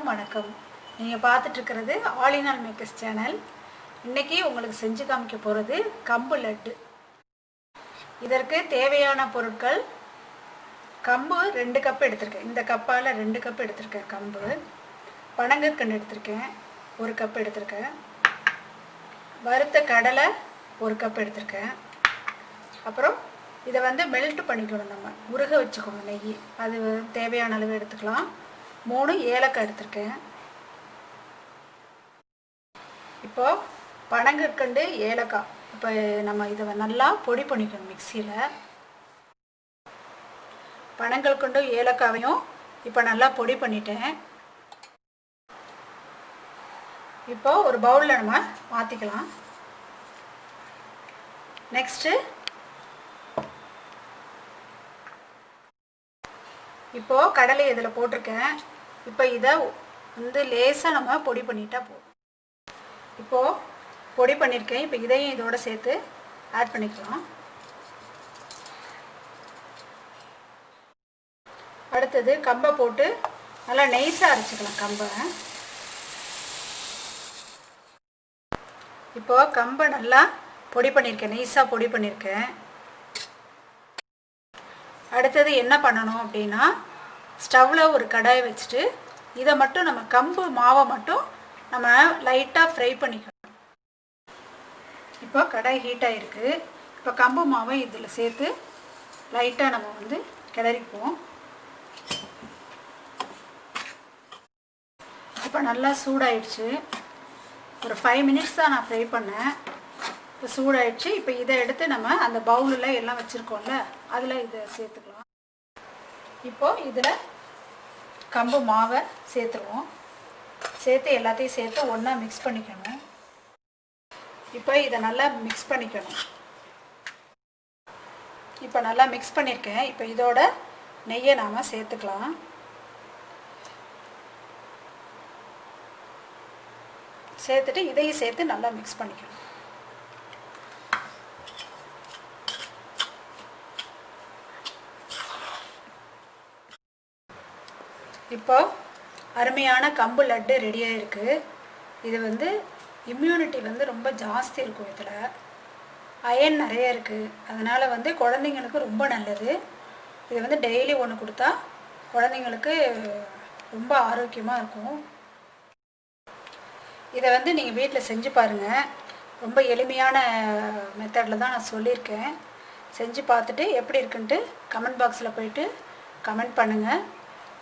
எல்லாருக்கும் வணக்கம். நீங்கள் பார்த்துட்டு இருக்கிறது all in all makers channel. இன்றைக்கி உங்களுக்கு செஞ்சு காமிக்க போகிறது கம்பு லட்டு. இதற்கு தேவையான பொருட்கள்: கம்பு 2 கப் எடுத்திருக்கேன். இந்த கப்பால் 2 கப் எடுத்திருக்கேன் கம்பு. பனங்கற்கண்டு எடுத்திருக்கேன், 1 கப் எடுத்திருக்கேன். வறுத்த கடலை 1 கப் எடுத்திருக்கேன். அப்புறம் இதை மெல்ட் பண்ணிக்கணும், நம்ம உருக வச்சுக்கணும் நெய். அது தேவையான அளவு எடுத்துக்கலாம். 3 ஏலக்காய் எடுத்திருக்கேன். இப்போது பனங்கற்கண்டு, ஏலக்காய், இப்போ நம்ம இதை நல்லா பொடி பண்ணிக்கணும் மிக்சியில். பனங்கற்கண்டு ஏலக்காவையும் இப்போ நல்லா பொடி பண்ணிட்டேன். இப்போ ஒரு பவுலில் நம்ம மாற்றிக்கலாம். நெக்ஸ்ட்டு இப்போது கடலை இதில் போட்டிருக்கேன். இப்போ இதை லேசாக நம்ம பொடி பண்ணிட்டா போதும். இப்போது பொடி பண்ணியிருக்கேன். இப்போ இதையும் இதோடு சேர்த்து ஆட் பண்ணிக்கலாம். அடுத்தது கம்பை போட்டு நல்லா நைஸாக அரைச்சிக்கலாம் கம்பை. இப்போது கம்பை நல்லா பொடி பண்ணியிருக்கேன், நைஸாக பொடி பண்ணியிருக்கேன். அடுத்தது என்ன பண்ணணும் அப்படின்னா, ஸ்டவ்வில் ஒரு கடாயை வச்சுட்டு இதை மட்டும் நம்ம கம்பு மாவை மட்டும் நம்ம லைட்டாக ஃப்ரை பண்ணிக்கணும். இப்போ கடாய் ஹீட் ஆகிருக்கு. இப்போ கம்பு மாவை இதில் சேர்த்து லைட்டாக நம்ம கிளறிப்போம். இப்போ நல்லா சூடாயிடுச்சு. ஒரு 5 மினிட்ஸ் தான் நான் ஃப்ரை பண்ணேன். இப்போ சூடாயிடுச்சு. இப்போ இதை எடுத்து நம்ம அந்த பவுலில் எல்லாம் வச்சுருக்கோம்ல, அதில் இதை சேர்த்துக்கலாம். இப்போது இதில் கம்பு மாவை சேர்த்துருவோம். சேர்த்து எல்லாத்தையும் சேர்த்து ஒன்றா மிக்ஸ் பண்ணிக்கணும். இப்போ இதை நல்லா மிக்ஸ் பண்ணிக்கணும். இப்போ நல்லா மிக்ஸ் பண்ணியிருக்கேன். இப்போ இதோட நெய்யை நாம் சேர்த்துக்கலாம். சேர்த்துட்டு இதையும் சேர்த்து நல்லா மிக்ஸ் பண்ணிக்கணும். இப்போ அருமையான கம்பு லட்டு ரெடியாக இருக்குது. இது இம்யூனிட்டி ரொம்ப ஜாஸ்தி இருக்கும். இதில் அயன் நிறைய இருக்குது. அதனால் குழந்தைங்களுக்கு ரொம்ப நல்லது. இது டெய்லி ஒன்று கொடுத்தா குழந்தைங்களுக்கு ரொம்ப ஆரோக்கியமாக இருக்கும். இதை நீங்கள் வீட்டில் செஞ்சு பாருங்கள். ரொம்ப எளிமையான மெத்தடில் தான் நான் சொல்லியிருக்கேன். செஞ்சு பார்த்துட்டு எப்படி இருக்குன்ட்டு கமெண்ட் பாக்ஸில் போயிட்டு கமெண்ட் பண்ணுங்கள்.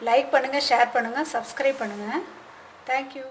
லைக் பண்ணுங்கள், ஷேர் பண்ணுங்கள், சப்ஸ்கிரைப் பண்ணுங்கள். தேங்க்யூ.